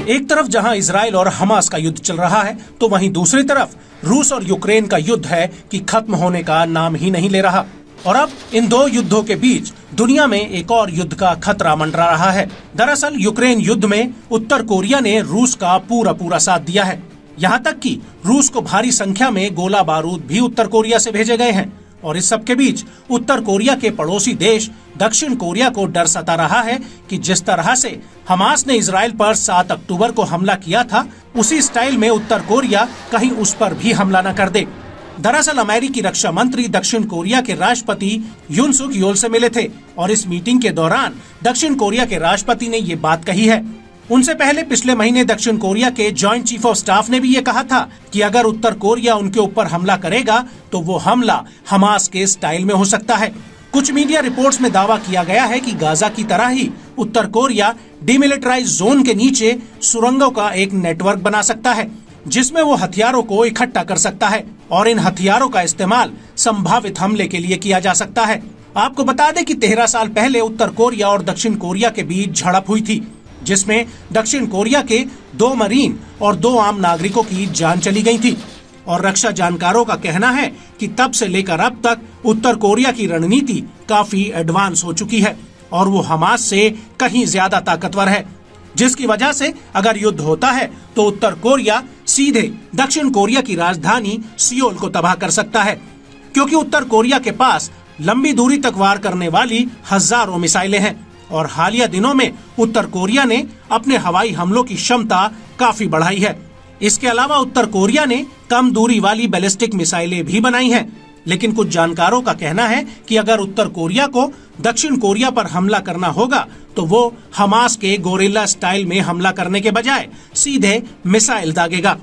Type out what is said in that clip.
एक तरफ जहां इजराइल और हमास का युद्ध चल रहा है, तो वहीं दूसरी तरफ रूस और यूक्रेन का युद्ध है कि खत्म होने का नाम ही नहीं ले रहा। और अब इन दो युद्धों के बीच दुनिया में एक और युद्ध का खतरा मंडरा रहा है। दरअसल यूक्रेन युद्ध में उत्तर कोरिया ने रूस का पूरा साथ दिया है। यहाँ तक कि रूस को भारी संख्या में गोला बारूद भी उत्तर कोरिया से भेजे गए हैं। और इस सब के बीच उत्तर कोरिया के पड़ोसी देश दक्षिण कोरिया को डर सता रहा है कि जिस तरह से हमास ने इजराइल पर 7 अक्टूबर को हमला किया था, उसी स्टाइल में उत्तर कोरिया कहीं उस पर भी हमला न कर दे। दरअसल अमेरिकी रक्षा मंत्री दक्षिण कोरिया के राष्ट्रपति यून सुक योल से मिले थे और इस मीटिंग के दौरान दक्षिण कोरिया के राष्ट्रपति ने ये बात कही है। उनसे पहले पिछले महीने दक्षिण कोरिया के जॉइंट चीफ ऑफ स्टाफ ने भी ये कहा था कि अगर उत्तर कोरिया उनके ऊपर हमला करेगा तो वो हमला हमास के स्टाइल में हो सकता है। कुछ मीडिया रिपोर्ट्स में दावा किया गया है कि गाजा की तरह ही उत्तर कोरिया डिमिलिटराइज जोन के नीचे सुरंगों का एक नेटवर्क बना सकता है, जिसमें वो हथियारों को इकट्ठा कर सकता है और इन हथियारों का इस्तेमाल संभावित हमले के लिए किया जा सकता है। आपको बता दें कि 13 साल पहले उत्तर कोरिया और दक्षिण कोरिया के बीच झड़प हुई थी, जिसमें दक्षिण कोरिया के 2 मरीन और 2 आम नागरिकों की जान चली गई थी। और रक्षा जानकारों का कहना है कि तब से लेकर अब तक उत्तर कोरिया की रणनीति काफी एडवांस हो चुकी है और वो हमास से कहीं ज्यादा ताकतवर है, जिसकी वजह से अगर युद्ध होता है तो उत्तर कोरिया सीधे दक्षिण कोरिया की राजधानी सियोल को तबाह कर सकता है, क्योंकि उत्तर कोरिया के पास लंबी दूरी तक वार करने वाली हजारों मिसाइलें हैं और हालिया दिनों में उत्तर कोरिया ने अपने हवाई हमलों की क्षमता काफी बढ़ाई है। इसके अलावा उत्तर कोरिया ने कम दूरी वाली बैलिस्टिक मिसाइलें भी बनाई हैं, लेकिन कुछ जानकारों का कहना है कि अगर उत्तर कोरिया को दक्षिण कोरिया पर हमला करना होगा तो वो हमास के गोरिल्ला स्टाइल में हमला करने के बजाय सीधे मिसाइल दागेगा।